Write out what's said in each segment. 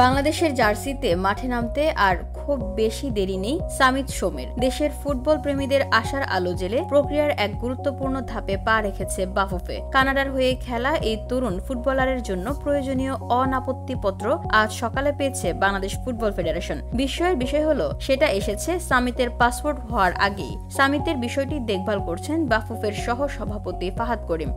বাংলাদেশের জার্সিতে মাঠে নামতে আর খুব বেশি দেরি নেই সামিত সোমের। দেশের ফুটবল প্রেমীদের আশার আলো জ্বেলে প্রক্রিয়ার এক গুরুত্বপূর্ণ ধাপে পা রেখেছে বাফুফে। কানাডার হয়ে খেলা এই তরুণ ফুটবলারের জন্য প্রয়োজনীয় অনাপত্তিপত্র আজ সকালে পেয়েছে বাংলাদেশ ফুটবল ফেডারেশন। বিস্ময়ের বিষয় হলো সেটা এসেছে সামিতের পাসপোর্ট হওয়ার আগেই। সামিতের বিষয়টি দেখভাল করছেন বাফুফের সহ সভাপতি ফাহাদ করিম।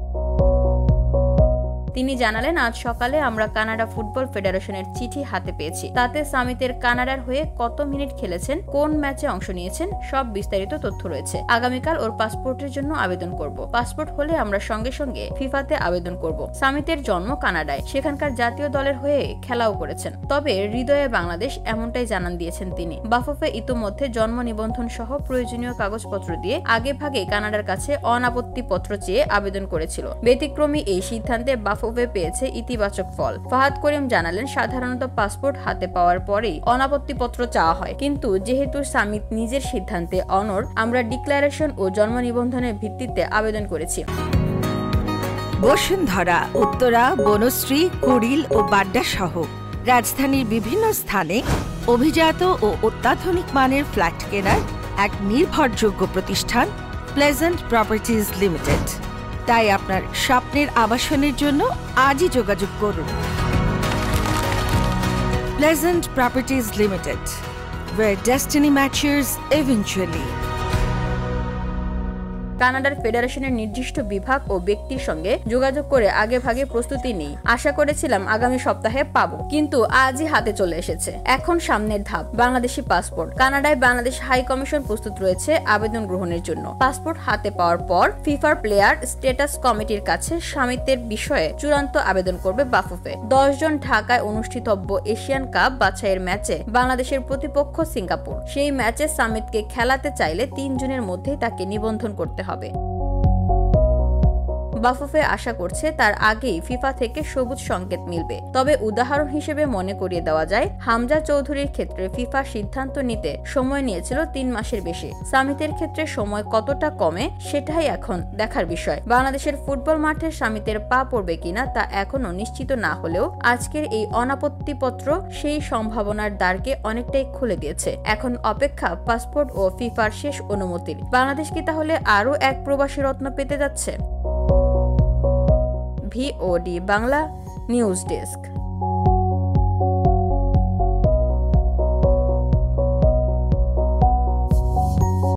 তিনি জানালেন, আজ সকালে আমরা কানাডা ফুটবল ফেডারেশনের চিঠি হাতে পেয়েছি। তাতে সামিতের কানাডার হয়ে কত মিনিট খেলেছেন, কোন ম্যাচে অংশ নিয়েছেন, সব বিস্তারিত তথ্য রয়েছে। আগামীকাল ওর পাসপোর্টের জন্য আবেদন করব। পাসপোর্ট হলে আমরা সঙ্গে সঙ্গে ফিফাতে আবেদন করব। সামিতের জন্ম কানাডায়, সেখানকার জাতীয় দলের হয়ে খেলাও করেছেন। তবে হৃদয়ে বাংলাদেশ, এমনটাই জানান দিয়েছেন তিনি। বাফুফে ইতোমধ্যে জন্ম নিবন্ধন সহ প্রয়োজনীয় কাগজপত্র দিয়ে আগেভাগে কানাডার কাছে অনাপত্তিপত্র চেয়ে আবেদন করেছিল। ব্যতিক্রমী এই সিদ্ধান্তে বাফুফে পেয়েছে ইতিবাচক ফল। ফাহাদ করিম জানালেন, সাধারণত পাসপোর্ট হাতে পাওয়ার পরেই অনাপত্তিপত্র চাওয়া হয়, কিন্তু যেহেতু সামিত নিজের সিদ্ধান্তে অনড়, আমরা ডিক্লারেশন ও জন্ম নিবন্ধনের ভিত্তিতে আবেদন করেছি। বসুন্ধরা, উত্তরা, বনশ্রী, কুড়িল ও বাড্ডা সহ রাজধানীর বিভিন্ন স্থানে অভিজাত ও অত্যাধুনিক মানের ফ্ল্যাট কেনার এক নির্ভরযোগ্য প্রতিষ্ঠান প্লেজেন্ট প্রপার্টিজ লিমিটেড। তাই আপনার স্বপ্নের আবাসনের জন্য আজই যোগাযোগ করুন। Pleasant properties limited, where destiny matches eventually। কানাডার ফেডারেশনের নির্দিষ্ট বিভাগ ও ব্যক্তির সঙ্গে যোগাযোগ করে আগেভাগে প্রস্তুতি নিই। আশা করেছিলাম আগামী সপ্তাহে পাবো, কিন্তু আজই হাতে চলে এসেছে। এখন সামনের ধাপ বাংলাদেশি পাসপোর্ট। কানাডায় বাংলাদেশ হাই কমিশন প্রস্তুত রয়েছে আবেদন গ্রহণের জন্য। পাসপোর্ট হাতে পাওয়ার পর ফিফার প্লেয়ার স্ট্যাটাস কমিটির কাছে সামিতের বিষয়ে চূড়ান্ত আবেদন করবে বাফুফে। 10 জন ঢাকায় অনুষ্ঠিতব্য এশিয়ান কাপ বাছাইয়ের ম্যাচে বাংলাদেশের প্রতিপক্ষ সিঙ্গাপুর। সেই ম্যাচে সামিতকে খেলাতে চাইলে 3 জনের মধ্যেই তাকে নিবন্ধন করতে হবে। বাফুফে আশা করছে তার আগেই ফিফা থেকে সবুজ সংকেত মিলবে। তবে উদাহরণ হিসেবে মনে করিয়ে দেওয়া যায়, হামজা চৌধুরীর ক্ষেত্রে ফিফা সিদ্ধান্ত নিতে সময় নিয়েছিল 3 মাসের বেশি। সামিতের ক্ষেত্রে সময় কতটা কমে সেটাই এখন দেখার বিষয়। বাংলাদেশের ফুটবল মাঠে সামিতের পা পড়বে কিনা তা এখনো নিশ্চিত না হলেও আজকের এই অনাপত্তিপত্র সেই সম্ভাবনার দ্বারকে অনেকটাই খুলে দিয়েছে। এখন অপেক্ষা পাসপোর্ট ও ফিফার শেষ অনুমতির। বাংলাদেশ কি তাহলে আরও এক প্রবাসী রত্ন পেতে যাচ্ছে? VOD Bangla news desk.